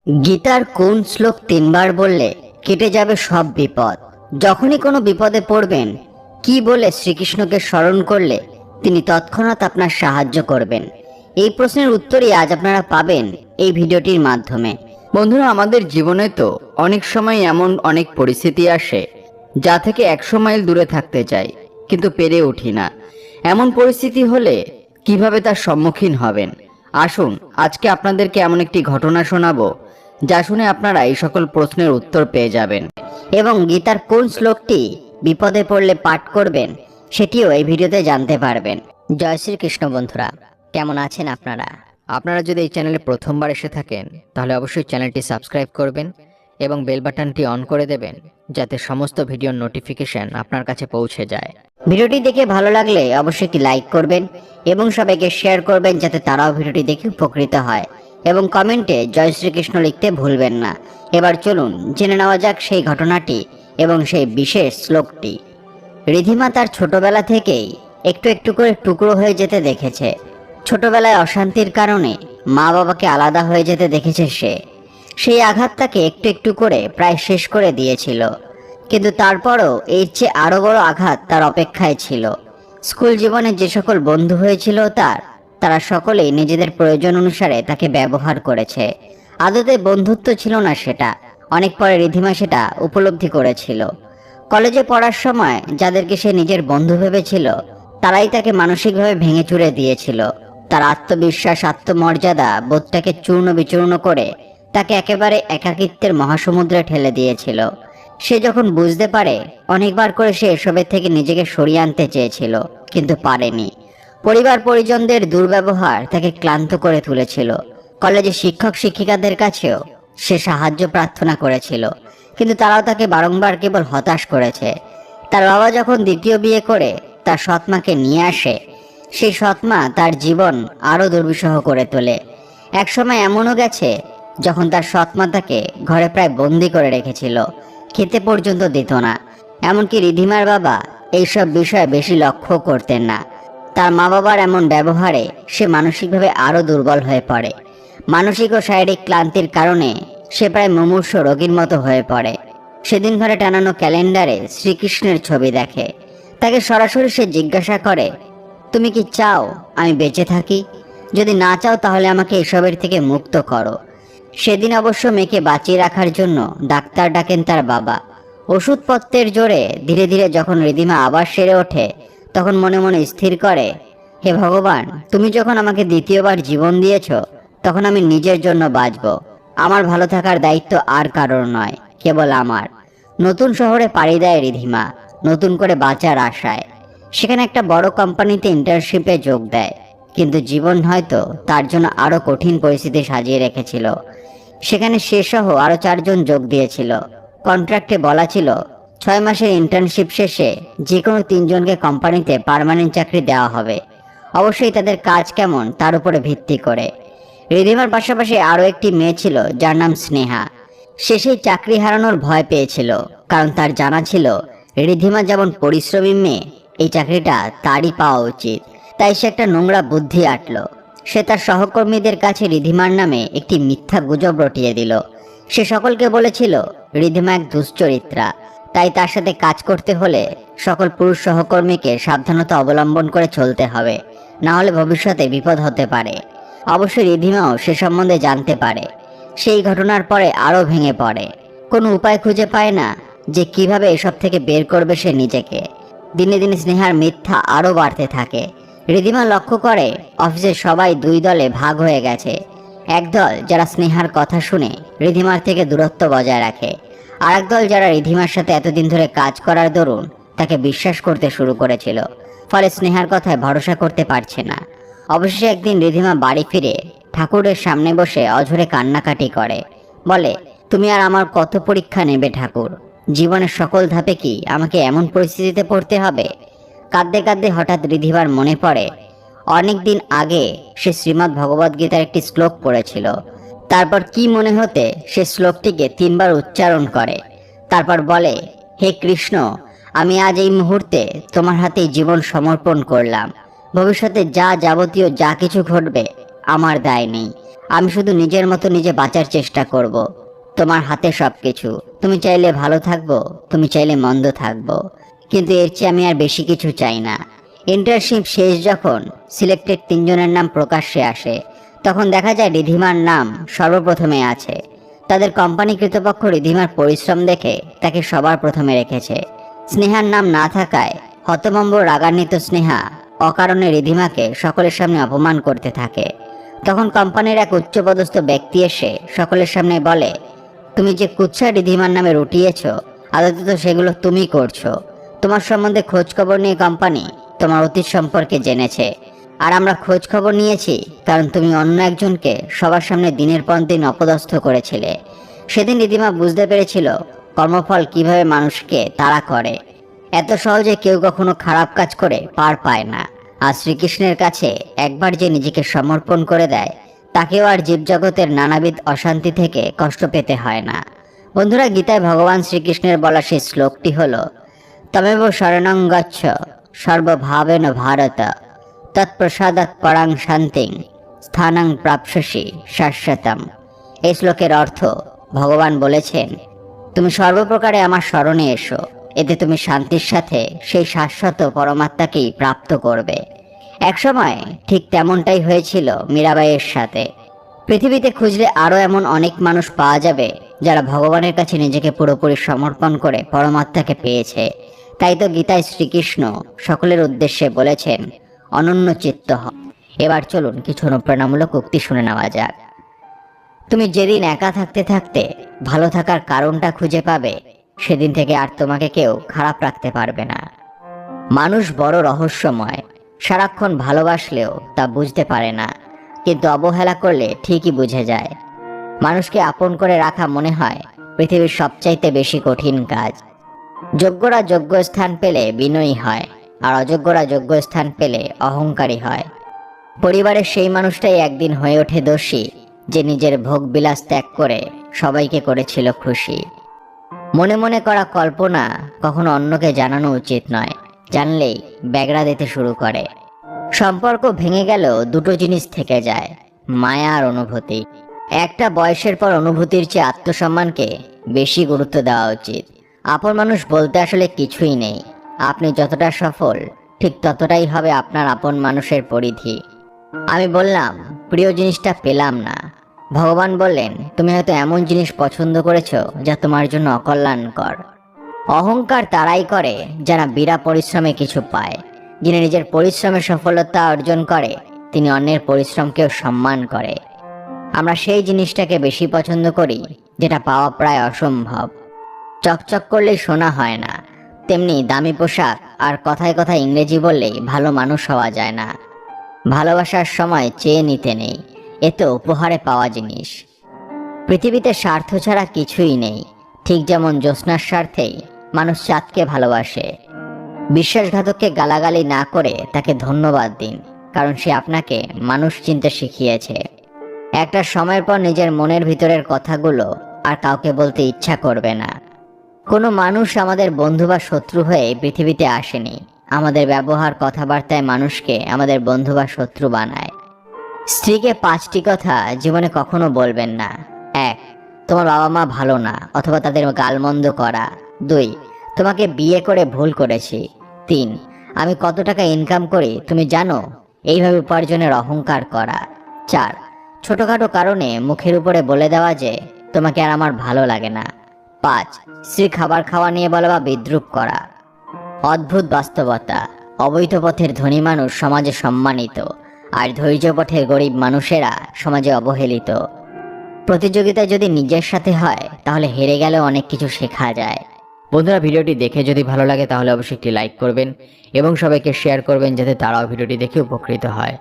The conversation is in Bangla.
গীতার কোন শ্লোক তিনবার বললে কেটে যাবে সব বিপদ? যখনই কোনো বিপদে পড়বেন, কি বলে শ্রীকৃষ্ণকে স্মরণ করলে তিনি তৎক্ষণাৎ আপনার সাহায্য করবেন? এই প্রশ্নের উত্তরই আজ আপনারা পাবেন এই ভিডিওটির মাধ্যমে। বন্ধুরা, আমাদের জীবনে তো অনেক সময় এমন অনেক পরিস্থিতি আসে যা থেকে 100 মাইল দূরে থাকতে চাই, কিন্তু পেরে উঠি না। এমন পরিস্থিতি হলে কিভাবে তার সম্মুখীন হবেন? আসুন আজকে আপনাদেরকে এমন একটি ঘটনা শোনাবো যা শুনে আপনারা এই সকল প্রশ্নের উত্তর পেয়ে যাবেন, এবং গীতার কোন শ্লোকটি বিপদে পড়লে পাঠ করবেন সেটিও এই ভিডিওতে জানতে পারবেন। জয় শ্রীকৃষ্ণ। বন্ধুরা, কেমন আছেন আপনারা? আপনারা যদি এই চ্যানেলে প্রথমবার এসে থাকেন তাহলে অবশ্যই চ্যানেলটি সাবস্ক্রাইব করবেন এবং বেল বাটনটি অন করে দেবেন যাতে সমস্ত ভিডিওর নোটিফিকেশন আপনার কাছে পৌঁছে যায়। ভিডিওটি দেখে ভালো লাগলে অবশ্যই একটি লাইক করবেন এবং সবাইকে শেয়ার করবেন যাতে তারাও ভিডিওটি দেখে উপকৃত হয়, এবং কমেন্টে জয় শ্রীকৃষ্ণ লিখতে ভুলবেন না। এবার চলুন জেনে নেওয়া যাক সেই ঘটনাটি এবং সেই বিশেষ শ্লোকটি। ঋদ্ধিমা তার ছোটবেলা থেকেই একটু একটু করে টুকরো হয়ে যেতে দেখেছে। ছোটবেলায় অশান্তির কারণে মা বাবাকে আলাদা হয়ে যেতে দেখেছে সে। সেই আঘাত তাকে একটু একটু করে প্রায় শেষ করে দিয়েছিল, কিন্তু তারপরও এর চেয়ে আরো বড় আঘাত তার অপেক্ষায় ছিল। স্কুল জীবনে যে সকল বন্ধু হয়েছিল তারা সকলেই নিজেদের প্রয়োজন অনুসারে তাকে ব্যবহার করেছে। আদতে বন্ধুত্ব ছিল না সেটা, অনেক পরে ঋদ্ধিমা সেটা উপলব্ধি করেছিল। কলেজে পড়ার সময় যাদেরকে সে নিজের বন্ধু ভেবেছিল তারাই তাকে মানসিকভাবে ভেঙে চুরে দিয়েছিল। তার আত্মবিশ্বাস, আত্মমর্যাদা বোধটাকে চূর্ণ বিচূর্ণ করে তাকে একেবারে একাকিত্বের মহাসমুদ্রে ঠেলে দিয়েছিল। সে যখন বুঝতে পারে, অনেকবার করে সে এসবের থেকে নিজেকে সরিয়ে আনতে চেয়েছিল, কিন্তু পারেনি। পরিবার পরিজনদের দুর্ব্যবহার তাকে ক্লান্ত করে তুলেছিল। কলেজে শিক্ষক শিক্ষিকাদের কাছেও সে সাহায্য প্রার্থনা করেছিল, কিন্তু তারাও তাকে বারংবার কেবল হতাশ করেছে। তার বাবা যখন দ্বিতীয় বিয়ে করে তার সৎমাকে নিয়ে আসে, সেই সৎমা তার জীবন আরো দুর্বিষহ করে তোলে। একসময় এমনও গেছে যখন তার সৎমা তাকে ঘরে প্রায় বন্দি করে রেখেছিল, খেতে পর্যন্ত দিত না। এমনকি ঋদ্ধিমার বাবা এইসব বিষয়ে বেশি লক্ষ্য করতেন না। তার মা বাবার এমন ব্যবহারে সে মানসিকভাবে আরো দুর্বল হয়ে পড়ে। মানসিক ও শারীরিক ক্লান্তির কারণে সে প্রায় মুমূর্ষু রোগীর মতো হয়ে পড়ে। সেদিন ঘরে টানানো ক্যালেন্ডারে শ্রীকৃষ্ণের ছবি দেখে। তাকে সরাসরি সে জিজ্ঞাসা করে, তুমি কি চাও আমি বেঁচে থাকি? যদি না চাও তাহলে আমাকে এসবের থেকে মুক্ত করো। সেদিন অবশ্য মেয়েকে বাঁচিয়ে রাখার জন্য ডাক্তার ডাকেন তার বাবা। ওষুধপত্রের জোরে ধীরে ধীরে যখন ঋদ্ধিমা আবার সেরে ওঠে, তখন মনে মনে স্থির করে, হে ভগবান, তুমি যখন আমাকে দ্বিতীয়বার জীবন দিয়েছ, তখন আমি নিজের জন্য বাঁচব। আমার ভালো থাকার দায়িত্ব আর কারোর নয়, কেবল আমার। নতুন শহরে পাড়ি দেয় ঋদ্ধিমা, নতুন করে বাঁচার আশায়। সেখানে একটা বড় কোম্পানিতে ইন্টার্নশিপে যোগ দেয়, কিন্তু জীবন হয়তো তার জন্য আরো কঠিন পরিস্থিতি সাজিয়ে রেখেছিল। সেখানে সে সহ আরো 4 জন যোগ দিয়েছিল। কন্ট্রাক্টে বলা ছিল 6 মাসের ইন্টার্নশিপ শেষে যে কোনো 3 জনকে কোম্পানিতে পার্মানেন্ট চাকরি দেওয়া হবে, অবশ্যই তাদের কাজ কেমন তার উপরে ভিত্তি করে। ঋদ্ধিমার পাশাপাশি আরো একটি মেয়ে ছিল যার নাম স্নেহা। সে সেই চাকরি হারানোর ভয় পেয়েছিল, কারণ তার জানা ছিল ঋদ্ধিমা যেমন পরিশ্রমী মেয়ে, এই চাকরিটা তারই পাওয়া উচিত। তাই সে একটা নোংরা বুদ্ধি আঁটল। সে তার সহকর্মীদের কাছে ঋদ্ধিমার নামে একটি মিথ্যা গুজব রটিয়ে দিল। সে সকলকে বলেছিল ঋদ্ধিমা এক দুশ্চরিত্রা, তাই তার সাথে কাজ করতে হলে সকল পুরুষ সহকর্মীকে সাবধানতা অবলম্বন করে চলতে হবে, না হলে ভবিষ্যতে বিপদ হতে পারে। অবশ্যই ঋদ্ধিমাও সে সম্বন্ধে জানতে পারে। সেই ঘটনার পরে আরো ভেঙে পড়ে। কোনো উপায় খুঁজে পায় না যে কিভাবে এসব থেকে বের করবে সে নিজেকে। দিনে দিনে স্নেহার মিথ্যা আরো বাড়তে থাকে। ঋদ্ধিমা লক্ষ্য করে অফিসের সবাই 2 দলে ভাগ হয়ে গেছে। এক দল যারা স্নেহার কথা শুনে ঋদ্ধিমার থেকে দূরত্ব বজায় রাখে, আর এক দল যারা ঋদ্ধিমার সাথে এতদিন ধরে কাজ করার দরুন তাকে বিশ্বাস করতে শুরু করেছিল, ফলে স্নেহার কথায় ভরসা করতে পারছে না। অবশেষে একদিন ঋদ্ধিমা বাড়ি ফিরে ঠাকুরের সামনে বসে অঝরে কান্নাকাটি করে। বলে, তুমি আর আমার কত পরীক্ষা নেবে ঠাকুর? জীবনের সকল ধাপে কি আমাকে এমন পরিস্থিতিতে পড়তে হবে? কাঁদতে কাঁদতে হঠাৎ ঋদ্ধিমার মনে পড়ে অনেক দিন আগে সে শ্রীমদ্ ভগবদ গীতার একটি শ্লোক পড়েছিল। তারপর কি মনে হতে সে শ্লোকটিকে 3 বার উচ্চারণ করে। তারপর বলে, হে কৃষ্ণ, আমি আজ এই মুহূর্তে তোমার হাতে জীবন সমর্পণ করলাম। ভবিষ্যতে যা যাবতীয় যা কিছু ঘটবে আমার দায় নেই। আমি শুধু নিজের মতো নিজে বাঁচার চেষ্টা করব। তোমার হাতে সবকিছু। তুমি চাইলে ভালো থাকবো, তুমি চাইলে মন্দ থাকবো, কিন্তু এর চেয়ে আমি আর বেশি কিছু চাই না। ইন্টার্নশিপ শেষ যখন সিলেক্টেড 3 জনের নাম প্রকাশ্যে আসে, তখন দেখা যায় রিধিমার নাম সর্বপ্রথমে আছে। তাদের কোম্পানি কর্তৃপক্ষ রিধিমার পরিশ্রম দেখে তাকে সবার প্রথমে রেখেছে। স্নেহার নাম না থাকায় হতভম্ব রাগান্বিত স্নেহা অকারণে রিধিমাকে সকলের সামনে অপমান করতে থাকে। তখন কোম্পানির এক উচ্চপদস্থ ব্যক্তি এসে সকলের সামনে বলে, তুমি যে কুৎসা রিধিমার নামে রটিয়েছ, আদতে তো সেগুলো তুমি করছো। তোমার সম্বন্ধে খোঁজ খবর নিয়ে কোম্পানি তোমার অতীত সম্পর্কে জেনেছে, আর আমরা খোঁজ খবর নিয়েছি কারণ তুমি অন্য একজনকে সবার সামনে দিনের পর দিন অপদস্থ করেছিলে। সেদিন রিধিমা বুঝতে পেরেছিল কর্মফল কিভাবে মানুষকে তাড়া করে। এত সহজে কেউ কখনো খারাপ কাজ করে পার পায় না। আর শ্রীকৃষ্ণের কাছে একবার যে নিজেকে সমর্পণ করে দেয়, তাকেও আর জীবজগতের নানাবিধ অশান্তি থেকে কষ্ট পেতে হয় না। বন্ধুরা, গীতায় ভগবান শ্রীকৃষ্ণের বলা সেই শ্লোকটি হল, তমেব শরণং গচ্ছ সর্বভাবেন ভারত, তৎপ্রসাদাৎ পরাং শান্তিং স্থানং প্রাপ্স্যসি শাশ্বতম। এই শ্লোকের অর্থ, ভগবান বলেছেন, তুমি সর্বপ্রকারে আমার শরণে এসো, এতে তুমি শান্তির সাথে সেই শাশ্বত পরমাত্মাকেই প্রাপ্ত করবে। একসময় ঠিক তেমনটাই হয়েছিল মীরাবাইয়ের সাথে। পৃথিবীতে খুঁজলে আরও এমন অনেক মানুষ পাওয়া যাবে যারা ভগবানের কাছে নিজেকে পুরোপুরি সমর্পণ করে পরমাত্মাকে পেয়েছে। তাই তো গীতায় শ্রীকৃষ্ণ সকলের উদ্দেশ্যে বলেছেন, অনন্য চিত্ত হও। এবার চলুন কিছু অনুপ্রেরণামূলক উক্তি শুনে নেওয়া যাক। তুমি যেদিন একা থাকতে থাকতে ভালো থাকার কারণটা খুঁজে পাবে, সেদিন থেকে আর তোমাকে কেউ খারাপ রাখতে পারবে না। মানুষ বড় রহস্যময়। সারাক্ষণ ভালোবাসলেও তা বুঝতে পারে না, কিন্তু অবহেলা করলে ঠিকই বুঝে যায়। মানুষকে আপন করে রাখা মনে হয় পৃথিবীর সবচাইতে বেশি কঠিন কাজ। যোগ্যরা যোগ্য স্থান পেলে বিনয়ী হয়, আর অযোগ্যরা যোগ্য স্থান পেলে অহংকারী হয়। পরিবারের সেই মানুষটাই একদিন হয়ে ওঠে দোষী, যে নিজের ভোগ বিলাস ত্যাগ করে সবাইকে করেছিল খুশি। মনে মনে করা কল্পনা কখনো অন্যকে জানানো উচিত নয়, জানলেই ব্যাগরা দিতে শুরু করে। সম্পর্ক ভেঙে গেলেও দুটো জিনিস থেকে যায়, মায়া আর অনুভূতি। একটা বয়সের পর অনুভূতির চেয়ে আত্মসম্মানকে বেশি গুরুত্ব দেওয়া উচিত। আপন মানুষ বলতে আসলে কিছুই নেই। আপনি যতটা সফল, ঠিক ততটাই হবে আপনার আপন মানুষের পরিধি। আমি বললাম, প্রিয় জিনিসটা পেলাম না। ভগবান বললেন, তুমি হয়তো এমন জিনিস পছন্দ করেছো যা তোমার জন্য অকল্যাণকর। অহংকার তারাই করে যারা বিনা পরিশ্রমে কিছু পায়। যিনি নিজের পরিশ্রমে সফলতা অর্জন করে, তিনি অন্যের পরিশ্রমকেও সম্মান করে। আমরা সেই জিনিসটাকে বেশি পছন্দ করি যেটা পাওয়া প্রায় অসম্ভব। চকচক করলেই সোনা হয় না, তেমনি দামি পোশাক আর কথায় কথায় ইংরেজি বললেই ভালো মানুষ হওয়া যায় না। ভালোবাসার সময় চেয়ে নিতে নেই, এ তো উপহারে পাওয়া জিনিস। পৃথিবীতে স্বার্থ ছাড়া কিছুই নেই। ঠিক যেমন জ্যোৎস্নার স্বার্থেই মানুষ চাঁদকে ভালোবাসে। বিশ্বাসঘাতককে গালাগালি না করে তাকে ধন্যবাদ দিন, কারণ সে আপনাকে মানুষ চিনতে শিখিয়েছে। একটা সময়ের পর নিজের মনের ভিতরের কথাগুলো আর কাউকে বলতে ইচ্ছা করবে না। কোনো মানুষ আমাদের বন্ধু বা শত্রু হয়ে পৃথিবীতে আসেনি। আমাদের ব্যবহার, কথাবার্তায় মানুষকে আমাদের বন্ধু বা শত্রু বানায়। স্ত্রীকে 5টি কথা জীবনে কখনো বলবেন না। 1. তোমার বাবা মা ভালো না অথবা তাদের গালমন্দ করা। 2. তোমাকে বিয়ে করে ভুল করেছি। 3. আমি কত টাকা ইনকাম করি তুমি জানো, এইভাবে উপার্জনের অহংকার করা। 4. ছোটখাটো কারণে মুখের উপরে বলে দেওয়া যে তোমাকে আর আমার ভালো লাগে না। 5. স্ত্রী খাবার খাওয়া নিয়ে বলা বা বিদ্রূপ করা। অদ্ভুত বাস্তবতা, অবৈধ পথের ধনী মানুষ সমাজে সম্মানিত, আর ধৈর্য পথের গরিব মানুষেরা সমাজে অবহেলিত। প্রতিযোগিতায় যদি নিজের সাথে হয়, তাহলে হেরে গেলেও অনেক কিছু শেখা যায়। বন্ধুরা, ভিডিওটি দেখে যদি ভালো লাগে তাহলে অবশ্যই একটি লাইক করবেন এবং সবাইকে শেয়ার করবেন, যাতে তারাও ভিডিওটি দেখে উপকৃত হয়।